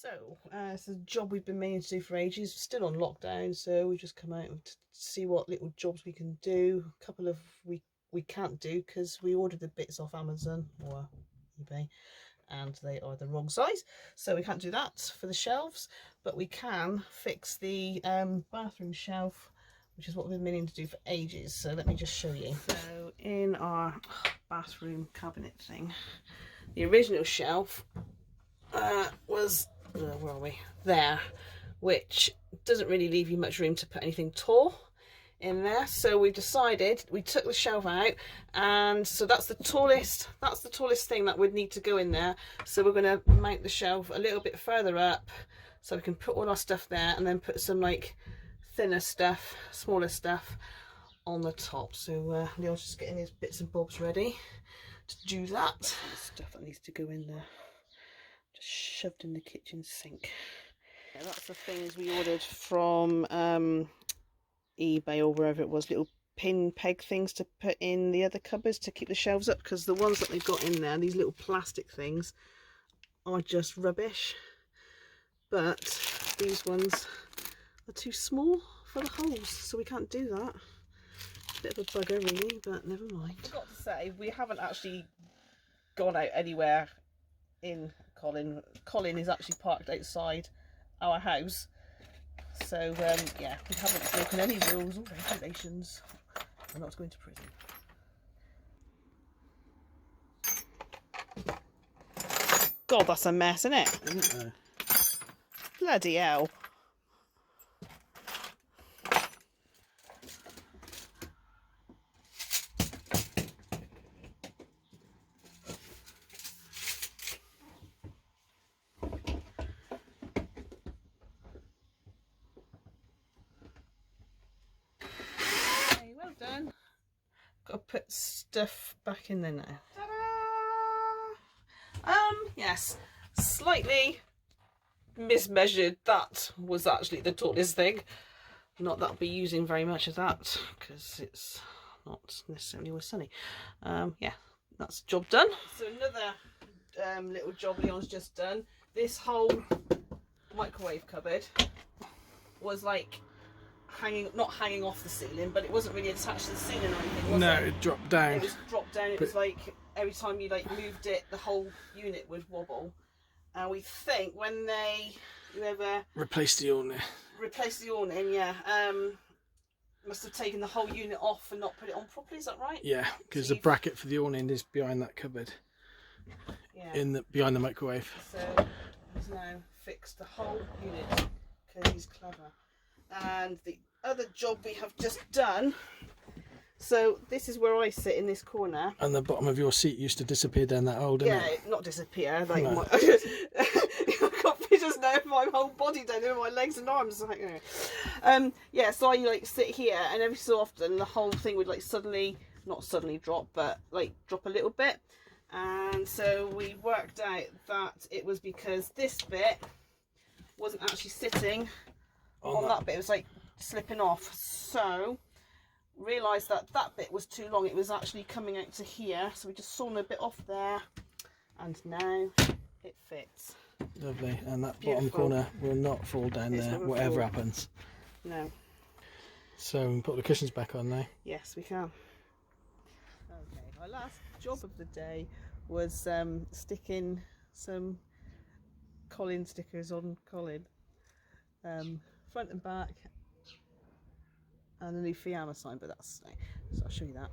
So, it's a job we've been meaning to do for ages. We're still on lockdown, so we just come out to see what little jobs we can do. A couple of we can't do because we ordered the bits off Amazon or eBay and they are the wrong size, so we can't do that for the shelves, but we can fix the bathroom shelf, which is what we've been meaning to do for ages. So let me just show you. So in our bathroom cabinet thing, the original shelf was where are we? There, which doesn't really leave you much room to put anything tall in there. So we decided, we took the shelf out, and so that's the tallest thing that would need to go in there. So we're going to mount the shelf a little bit further up so we can put all our stuff there, and then put some like thinner stuff, smaller stuff on the top. So Neil's just getting his bits and bobs ready to do that. Stuff that needs to go in there, just shoved in the kitchen sink. Yeah, that's the things we ordered from eBay or wherever it was, little pin peg things to put in the other cupboards to keep the shelves up, because the ones that they've got in there, these little plastic things, are just rubbish. But these ones are too small for the holes, so we can't do that. Bit of a bugger really, but never mind. I forgot to say, we haven't actually gone out anywhere in Colin. Colin is actually parked outside our house. So yeah, we haven't broken any rules or regulations. We're not going to prison. God, that's a mess, isn't it? Isn't it? Bloody hell. Done. Got to put stuff back in there now. Ta-da! Yes, slightly mismeasured. That was actually the tallest thing. Not that I'll be using very much of that because it's not necessarily always sunny. Yeah, that's job done. So another little job Leon's just done. This whole microwave cupboard was like not hanging off the ceiling, but it wasn't really attached to the ceiling or anything, was it? No, it dropped down. It was dropped down. It was like every time you like moved it, the whole unit would wobble. And we think when whoever replaced the awning, yeah, must have taken the whole unit off and not put it on properly. Is that right? Yeah, because the bracket for the awning is behind that cupboard. Yeah. Behind the microwave. So he's now fixed the whole unit because he's clever. And the other job we have just done, so this is where I sit in this corner, and the bottom of your seat used to disappear down that hole, didn't it? Yeah, not disappear, like no. I've got pictures now of my whole body down there, my legs and arms, like, yeah, so I like sit here, and every so often the whole thing would like not suddenly drop, but like drop a little bit. And so we worked out that it was because this bit wasn't actually sitting on that bit, it was like slipping off. So realised that bit was too long, it was actually coming out to here, so we just sawn a bit off there, and now it fits. Lovely. And that bottom corner will not fall down there, whatever happens. No. So we can put the cushions back on now. Yes, we can. Okay, our last job of the day was sticking some Colin stickers on Colin. Front and back, and a new Fiamma sign, but that's so I'll show you that.